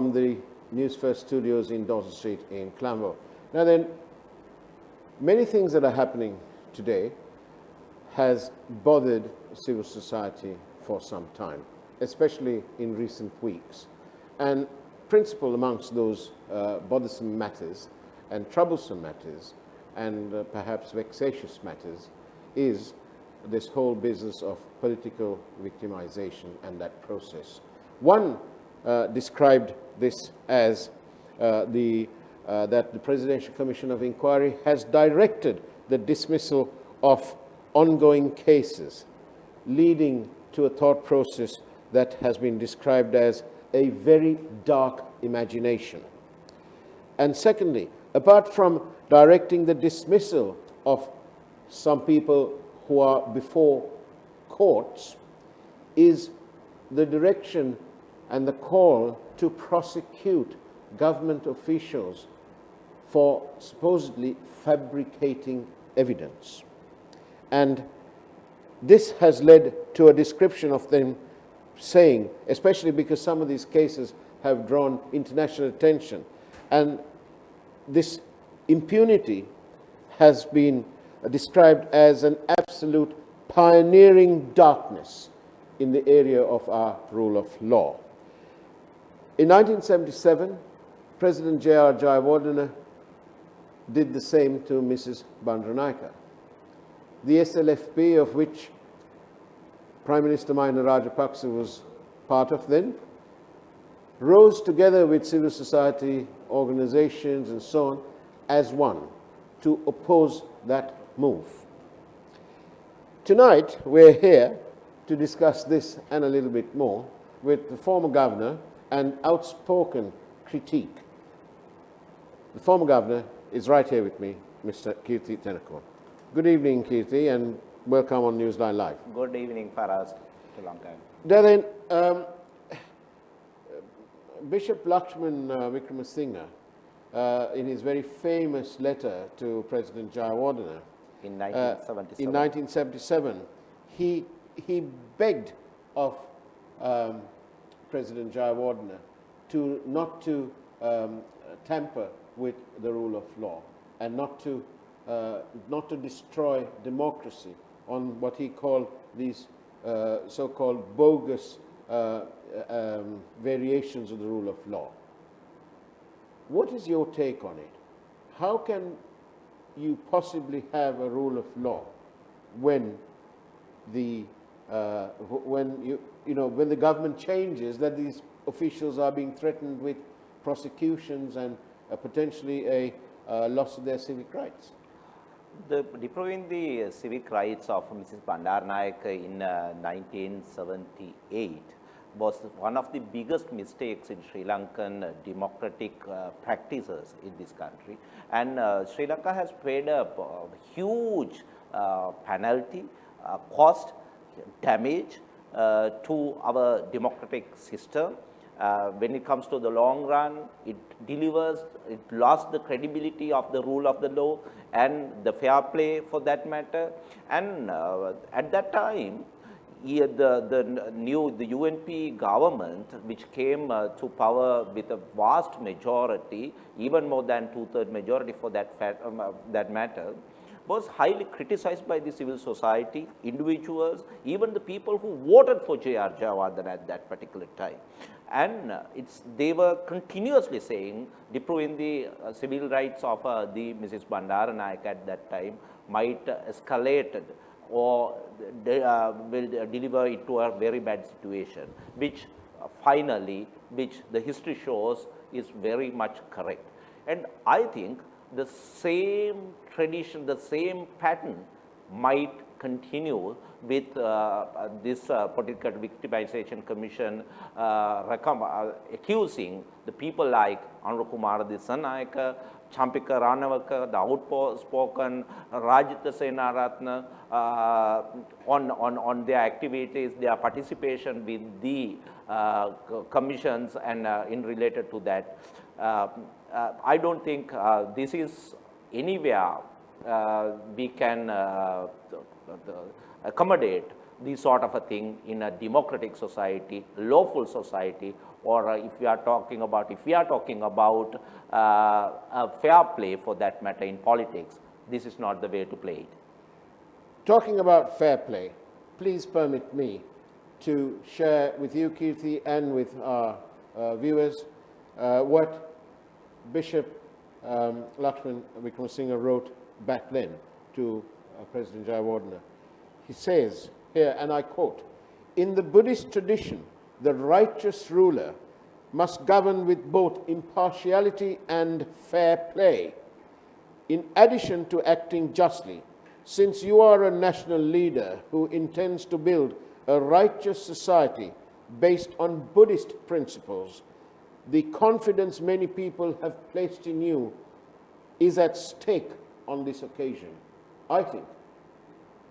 from the Newsfirst studios in Dawson Street in Clambo. Now then, many things that are happening today has bothered civil society for some time, especially in recent weeks. And principal amongst those bothersome matters and troublesome matters and perhaps vexatious matters is this whole business of political victimization and that process. One described this as that the Presidential Commission of Inquiry has directed the dismissal of ongoing cases, leading to a thought process that has been described as a very dark imagination. And secondly, apart from directing the dismissal of some people who are before courts, is the direction and the call to prosecute government officials for supposedly fabricating evidence. And this has led to a description of them saying, especially because some of these cases have drawn international attention, and this impunity has been described as an absolute pioneering darkness in the area of our rule of law. In 1977, President J.R. Jayawardena did the same to Mrs. Bandaranaike. The SLFP, of which Prime Minister Mahinda Rajapaksa was part of then, rose together with civil society organizations and so on as one to oppose that move. Tonight, we're here to discuss this and a little bit more with the former governor and outspoken critique. The former governor is right here with me, Mr. Kirti Tennakoon. Good evening, Kirti, and welcome on Newsline Live. Good evening, Faraz. It's a long time. Then, Bishop Lakshman Wickramasinghe, in his very famous letter to President Jayawardena in 1977, in 1977 he begged of President Jayawardena not to tamper with the rule of law and not to destroy democracy on what he called these so-called bogus variations of the rule of law. What is your take on it? How can you possibly have a rule of law when the when the government changes, that these officials are being threatened with prosecutions and potentially a loss of their civic rights? Depriving the civic rights of Mrs. Bandaranaike in 1978 was one of the biggest mistakes in Sri Lankan democratic practices in this country. And Sri Lanka has paid a huge penalty, cost, damage to our democratic system. When it comes to the long run, it lost the credibility of the rule of the law and the fair play for that matter. And at that time, the UNP government, which came to power with a vast majority, even more than 2/3 majority for that matter, was highly criticized by the civil society, individuals, even the people who voted for J.R. Jayawardena at that particular time. And they were continuously saying depriving the civil rights of the Mrs. Bandaranaike at that time might escalate or will deliver it to a very bad situation, which finally, the history shows is very much correct. And I think the same tradition, the same pattern might continue with this political victimization commission accusing the people like Anukumara Dissanayaka, Champika Ranawaka, the outspoken Rajita Senaratna, on their activities, their participation with the commissions and in related to that. I don't think this is anywhere we can accommodate this sort of a thing in a democratic society, lawful society, or if we are talking about a fair play for that matter in politics, this is not the way to play it. Talking about fair play, please permit me to share with you, Kirti, and with our viewers what Bishop Lakshman Wickramasinghe wrote back then to President Jayawardena. He says here, and I quote, "In the Buddhist tradition, the righteous ruler must govern with both impartiality and fair play, in addition to acting justly. Since you are a national leader who intends to build a righteous society based on Buddhist principles, the confidence many people have placed in you is at stake on this occasion." I think.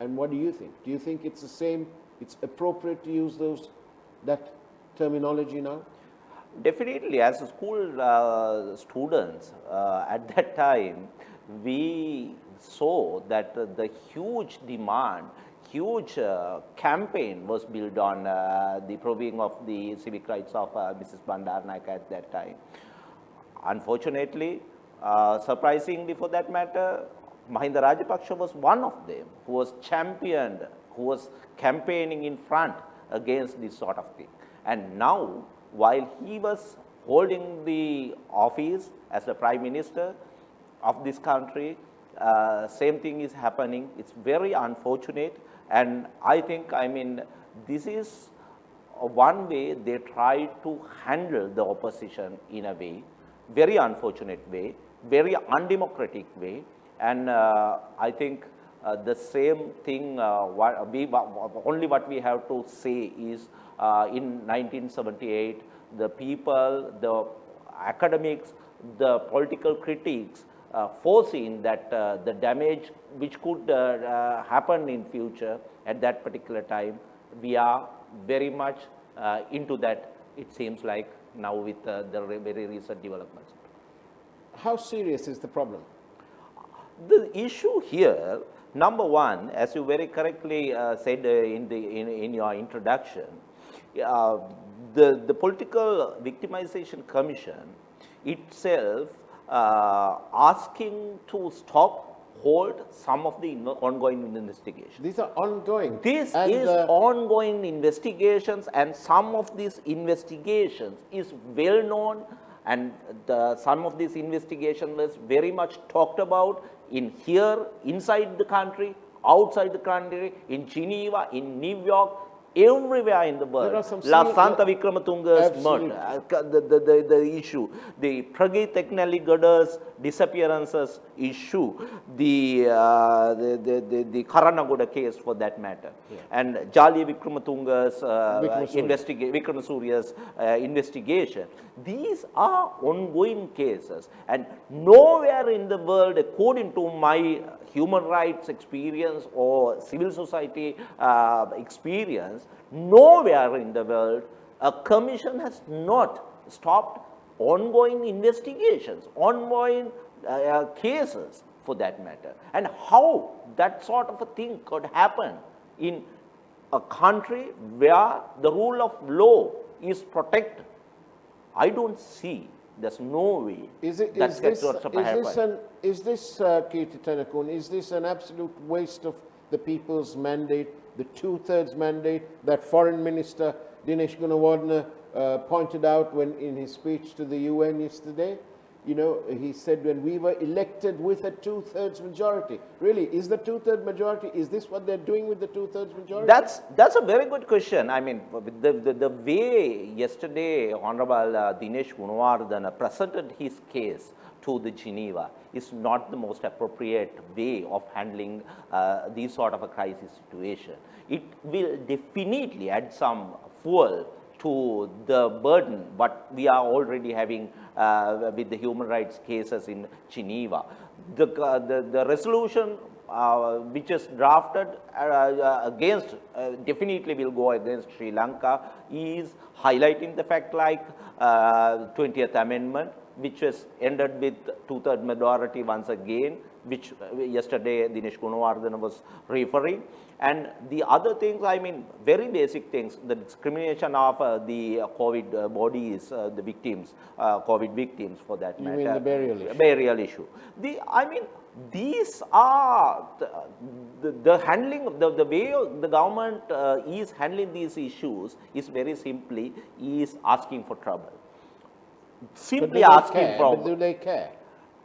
And what do you think? Do you think it's the same, it's appropriate to use that terminology now? Definitely, as school students at that time, we saw that the huge demand, huge campaign was built on the probing of the civic rights of Mrs. Bandaranaike at that time. Unfortunately, surprisingly for that matter, Mahinda Rajapaksa was one of them who was championed, who was campaigning in front against this sort of thing. And now, while he was holding the office as the Prime Minister of this country, same thing is happening. It's very unfortunate, and I think, this is one way they try to handle the opposition in a way, very unfortunate way, very undemocratic way, and I think the same thing, only what we have to say is in 1978, the people, the academics, the political critics foreseen that the damage which could happen in future at that particular time, we are very much into that, it seems like now with the very recent developments. How serious is the problem? The issue here, number one, as you very correctly said in your introduction, the Political Victimization Commission itself asking to stop, hold some of the ongoing investigations. These are ongoing. This is ongoing investigations, and some of these investigations is well known, and some of these investigations was very much talked about in here, inside the country, outside the country, in Geneva, in New York, everywhere in the world. La Santa Vikramatunga's murder, the issue, the Pragit Eknelli-Gada's disappearances issue, the Karanagoda case for that matter, and Jali Vikramatunga's Vikramasuriya's investigation. These are ongoing cases, and nowhere in the world, according to my human rights experience or civil society experience, nowhere in the world a commission has not stopped ongoing investigations, ongoing cases for that matter. And how that sort of a thing could happen in a country where the rule of law is protected, I don't see. There's no way is this, Kirti Tennakoon, is this an absolute waste of the people's mandate, the 2/3 mandate that Foreign Minister Dinesh Gunawardena pointed out when in his speech to the UN yesterday? You know, he said when we were elected with a 2/3 majority. Really, is the 2/3 majority, is this what they're doing with the 2/3 majority? That's a very good question. I mean, the way yesterday Honorable Dinesh Gunawardena presented his case to the Geneva is not the most appropriate way of handling these sort of a crisis situation. It will definitely add some fuel to the burden what we are already having with the human rights cases in Geneva. The resolution which is drafted against, definitely will go against Sri Lanka, is highlighting the fact like 20th Amendment, which was ended with two-third majority once again, which yesterday Dinesh Gunawardena was referring. And the other things, I mean, very basic things, the discrimination of the COVID bodies, the victims, COVID victims for that matter. You mean the burial issue? Burial issue. I mean, these are the handling, the way the government is handling these issues is very simply is asking for trouble. Simply asking for. But do they care?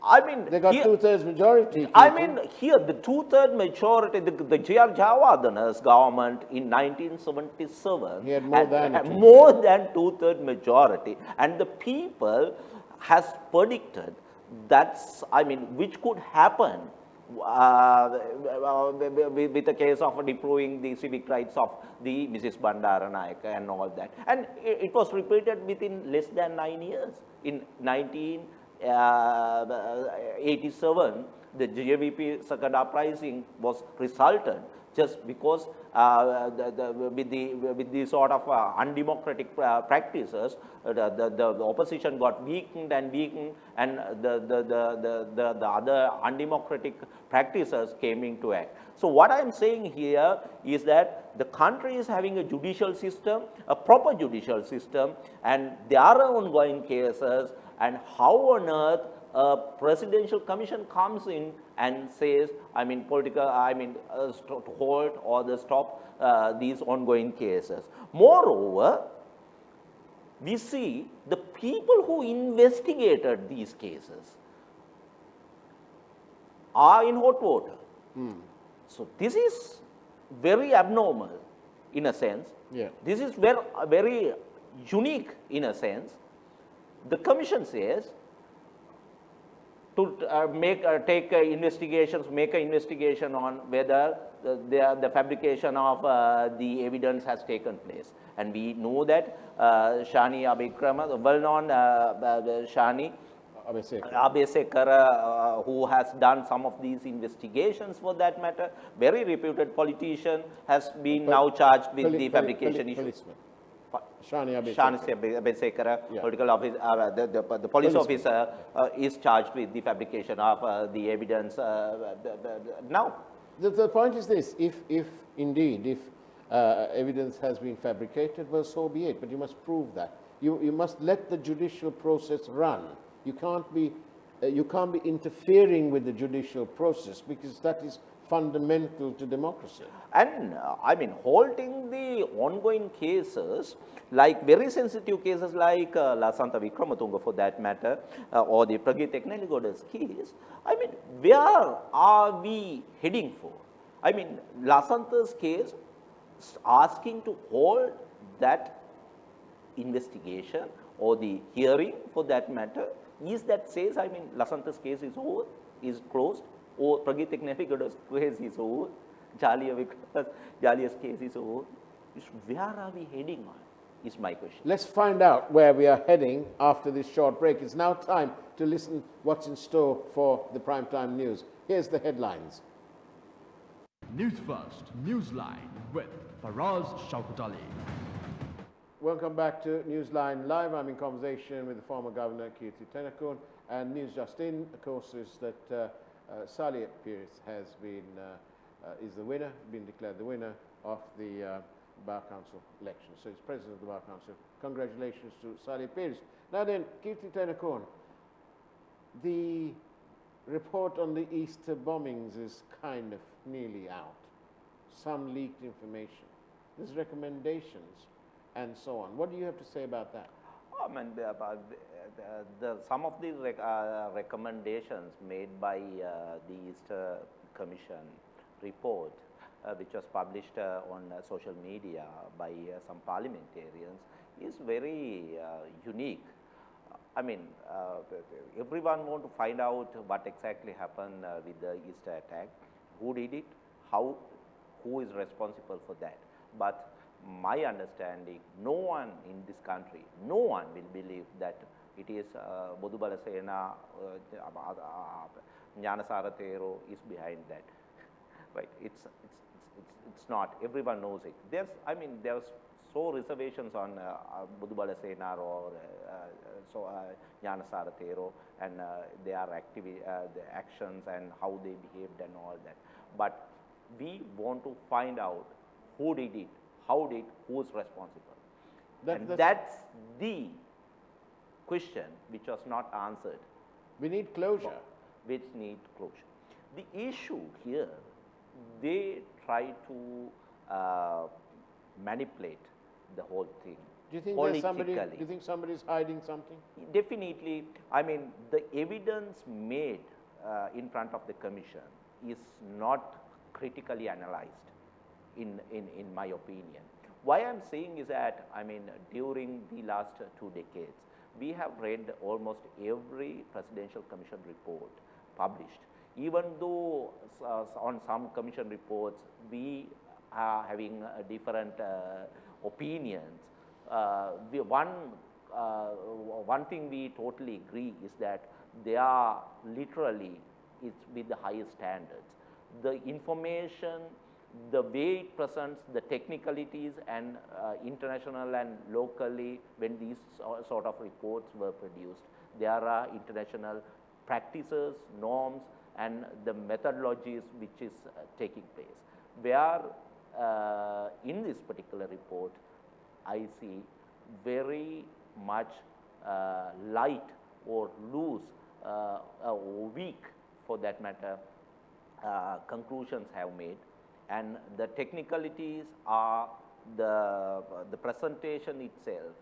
I mean, they got two-thirds majority. I mean, here the two-third majority, the J.R. Jayawardana's government in 1977 he had more than two-third majority, and the people has predicted that's, I mean, which could happen with the case of deploying the civic rights of the Mrs. Bandaranayake and all that. And it was repeated within less than 9 years. In 1987, the JVP second uprising was resulted just because with the sort of undemocratic practices, the opposition got weakened, and the other undemocratic practices came into act. So what I am saying here is that the country is having a judicial system, a proper judicial system, and there are ongoing cases, and how on earth a presidential commission comes in and says, I mean, to hold or to stop these ongoing cases. Moreover, we see the people who investigated these cases are in hot water. So this is very abnormal in a sense. Yeah. This is very unique in a sense. The commission says to take investigations, make an investigation on whether the fabrication of the evidence has taken place. And we know that Shani Abikrama, the well-known Shani Abesekara, who has done some of these investigations for that matter, very reputed politician, has been now charged with the fabrication issue. Shani Abesekara, political office, the police officer is charged with the fabrication of the evidence. Now, the point is this: if indeed evidence has been fabricated, well, so be it. But you must prove that. You must let the judicial process run. You can't be interfering with the judicial process, because that is fundamental to democracy. And I mean, halting the ongoing cases, like very sensitive cases like Lasantha Vikramatunga for that matter, or the Pragit Ekneligoda's case, I mean, where are we heading for? I mean, Lasantha's case, asking to hold that investigation or the hearing for that matter, is that says, I mean, Lasantha's case is over, is closed, or Pragit Ekneligoda's case is over, Jalia's case is over. Where are we heading on, is my question. Let's find out where we are heading after this short break. It's now time to listen what's in store for the primetime news. Here's the headlines. Newsfirst, Newsline with Faraz Shauketaly. Welcome back to Newsline Live. I'm in conversation with the former Governor, Kirti Tennakoon, and news just in, of course, is that Salih Pierce has been, is the winner, been declared the winner of the Bar Council election. So he's President of the Bar Council. Congratulations to Salih Pierce. Now then, Kirti Tennakoon, the report on the Easter bombings is kind of nearly out. Some leaked information. There's recommendations and so on. What do you have to say about that? I mean, some of the recommendations made by the Easter Commission report, which was published on social media by some parliamentarians, is very unique. I mean, everyone wants to find out what exactly happened with the Easter attack, who did it, who is responsible for that. But my understanding, no one in this country, no one will believe that it is Bodubala Sena, Jnanasara Thero is behind that. Right? It's not. Everyone knows it. There's so reservations on Budubala Senar or Janasara Thero and their the actions and how they behaved and all that. But we want to find out who did it, how did, who's responsible. That's the question which was not answered. We need closure. Which need closure. The issue here, they try to manipulate the whole thing. Do you think there's somebody? Do you think somebody's hiding something? Definitely. I mean, the evidence made in front of the commission is not critically analyzed, in my opinion. Why I'm saying is that, I mean, during the last 2 decades, we have read almost every presidential commission report published. Even though on some commission reports we are having different opinions, one thing we totally agree is that they are literally with the highest standards. The information, the way it presents, the technicalities and international and locally, when these sort of reports were produced, there are international practices, norms and the methodologies which is taking place. Where in this particular report, I see very much light or loose or weak, for that matter, conclusions have made, and the technicalities are the presentation itself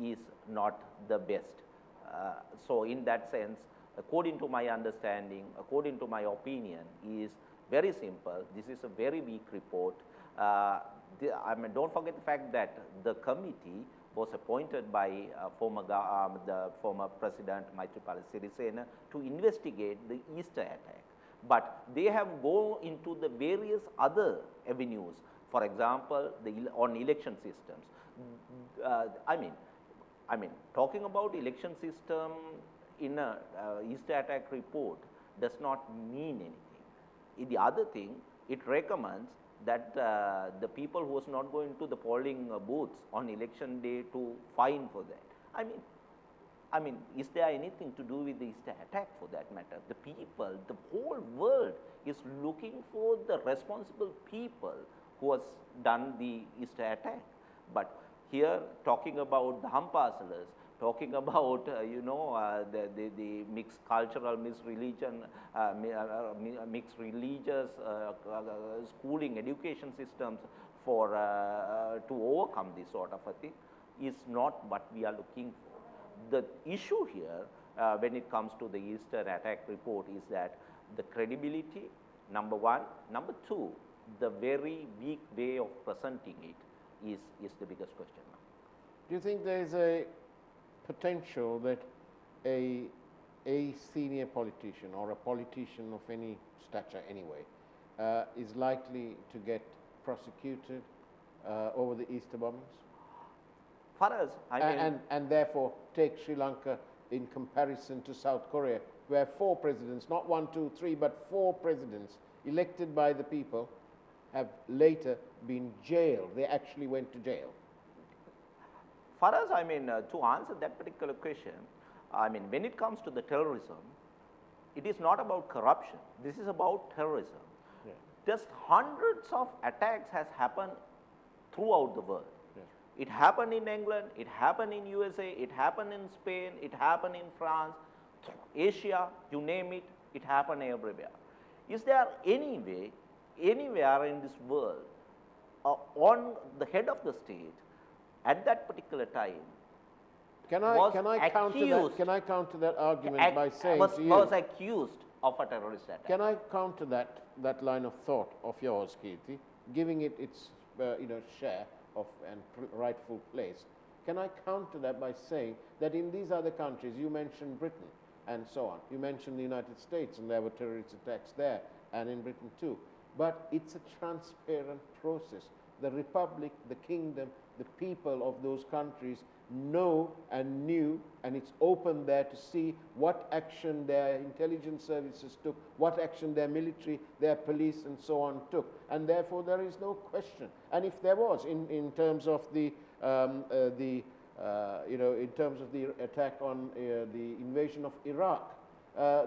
is not the best. So in that sense, according to my understanding, according to my opinion, is very simple. This is a very weak report. I mean, don't forget the fact that the committee was appointed by the former President Maithripala Sirisena to investigate the Easter attack. But they have gone into the various other avenues. For example, on election systems. I mean, talking about election system in a Easter attack report does not mean anything. The other thing, it recommends that the people who was not going to the polling booths on election day to fine for that. I mean, is there anything to do with the Easter attack, for that matter? The people, the whole world is looking for the responsible people who has done the Easter attack. But here, talking about the Hampassalas, talking about the mixed cultural, mixed religion, mixed religious schooling, education systems for to overcome this sort of a thing, is not what we are looking for. The issue here, when it comes to the Easter attack report, is that the credibility, number one. Number two, the very weak way of presenting it is the biggest question now. Do you think there is a potential that a senior politician or a politician of any stature anyway is likely to get prosecuted over the Easter bombings? For us, and therefore take Sri Lanka in comparison to South Korea, where 4 presidents, not 1, 2, 3, but 4 presidents elected by the people have later been jailed. They actually went to jail. For us, to answer that particular question, when it comes to the terrorism, it is not about corruption. This is about terrorism. Yeah. Just hundreds of attacks has happened throughout the world. Yeah. It happened in England, it happened in USA, it happened in Spain, it happened in France, Asia, you name it, it happened everywhere. Is there any way, anywhere in this world, on the head of the state, at that particular time, Can I counter that argument by saying to you, was accused of a terrorist attack? Can I counter that line of thought of yours, Kirti, giving it its share of and rightful place? Can I counter that by saying that in these other countries, you mentioned Britain and so on, you mentioned the United States and there were terrorist attacks there and in Britain too, but it's a transparent process. The Republic, the Kingdom, the people of those countries know and knew, and it's open there to see what action their intelligence services took, what action their military, their police and so on took. And therefore there is no question. And if there was, in terms of the in terms of the attack on the invasion of Iraq,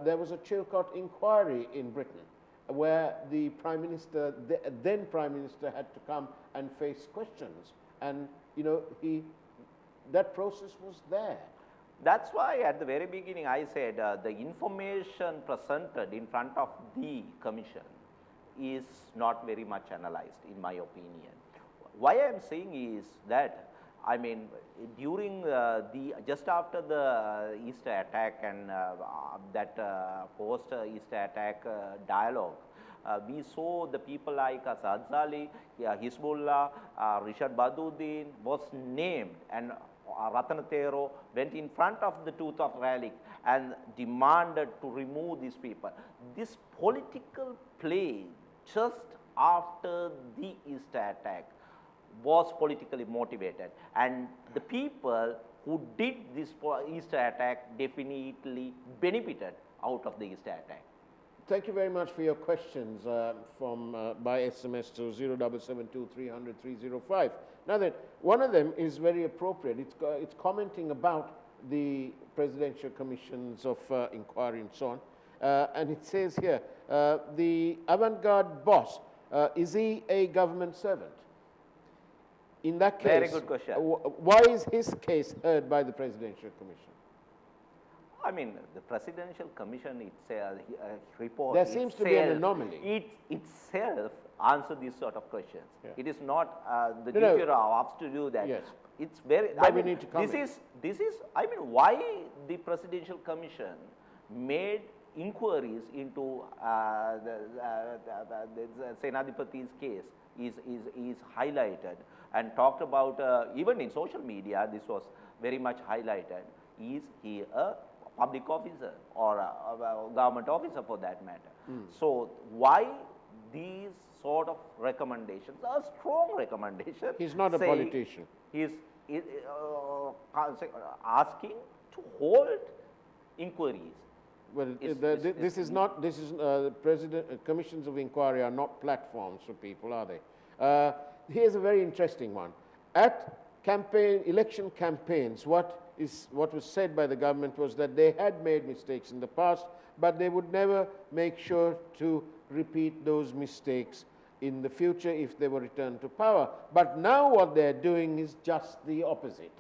there was a Chilcot inquiry in Britain where the Prime Minister, the then Prime Minister, had to come and face questions. And, that process was there. That's why at the very beginning I said the information presented in front of the commission is not very much analyzed, in my opinion. Why I am saying is that, I mean, during just after the Easter attack and that post-Easter attack dialogue, we saw the people like Asad Zali, Hezbollah, Rishad Baduddin was named, and Ratanatero went in front of the Tooth of Relic and demanded to remove these people. This political play just after the Easter attack was politically motivated, and the people who did this Easter attack definitely benefited out of the Easter attack. Thank you very much for your questions by SMS to 0772 300 305. Now then, one of them is very appropriate. It's commenting about the presidential commissions of inquiry and so on. And it says here, the avant-garde boss, is he a government servant? In that case, very good question. Why is his case heard by the presidential commission? I mean, the presidential commission itself, report there seems to be an anomaly. It itself answers these sort of questions. Yeah. It is not the duty of us to do that. Yes. It's very. But I mean, we need to comment. This is. I mean, why the presidential commission made inquiries into the Senadipati's case is highlighted and talked about. Even in social media, this was very much highlighted. Is he a public officer or a government officer for that matter? So why these sort of recommendations, a strong recommendation? He's not a politician. He's asking to hold inquiries. Well, commissions of inquiry are not platforms for people, are they? Here's a very interesting one. At election campaigns, what was said by the government was that they had made mistakes in the past, but they would never make sure to repeat those mistakes in the future if they were returned to power. But now what they're doing is just the opposite.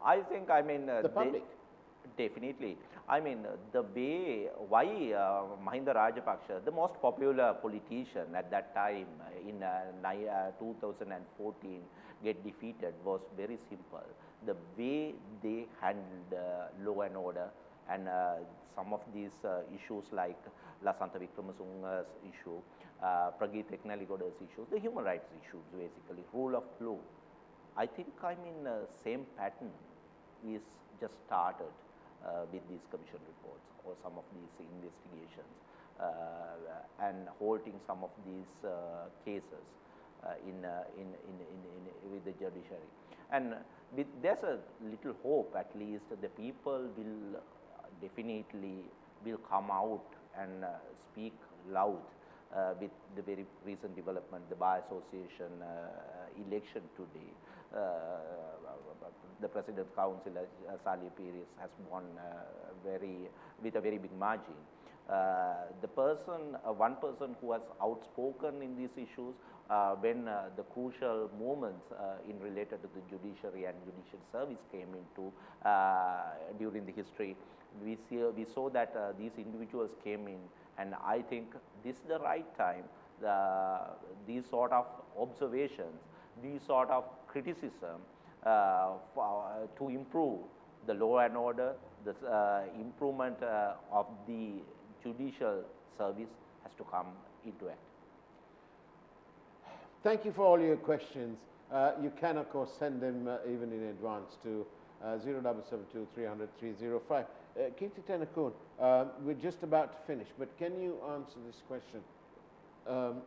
I think, I mean, the public. Definitely. I mean, the way, why Mahinda Rajapaksa, the most popular politician at that time in 2014, get defeated was very simple. The way they handled law and order and some of these issues like Lasantha Wickrematunge's issue, Prageeth Eknaligoda's issues, the human rights issues basically, rule of law. I think, I mean, same pattern is just started with these commission reports or some of these investigations and holding some of these cases with the judiciary. And there's a little hope, at least the people will definitely come out and speak loud with the very recent development, the Bar Association election today. The President's Council, Salih Piris, has won with a very big margin. The person, one person who has outspoken in these issues when the crucial moments in related to the judiciary and judicial service came into during the history, we saw that these individuals came in, and I think this is the right time. These sort of observations, these sort of criticism to improve the law and order, the improvement of the judicial service has to come into act. Thank you for all your questions. You can, of course, send them even in advance to 0772 300 305. Kirti Tennakoon, we're just about to finish, but can you answer this question?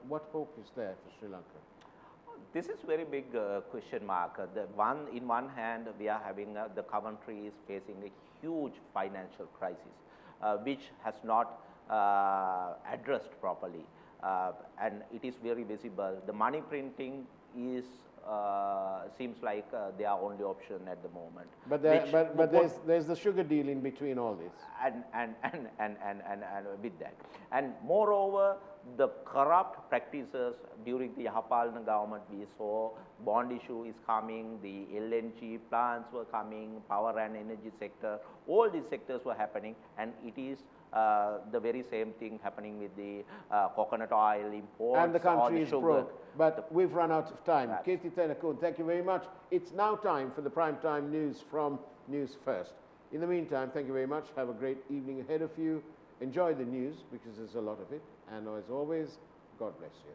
What hope is there for Sri Lanka? This is very big question mark. In one hand, we are having the country is facing a huge financial crisis, which has not addressed properly, and it is very visible. The money printing is seems like their only option at the moment. But there's the sugar deal in between all this. And with that. And moreover, the corrupt practices during the Yahapalana government, we saw bond issue is coming, the LNG plants were coming, power and energy sector, all these sectors were happening, and it is the very same thing happening with the coconut oil imports. And the country is sugar. broke. But we've run out of time. Kirti Tenakun, thank you very much. It's now time for the primetime news from News First. In the meantime, thank you very much. Have a great evening ahead of you. Enjoy the news because there's a lot of it. And as always, God bless you.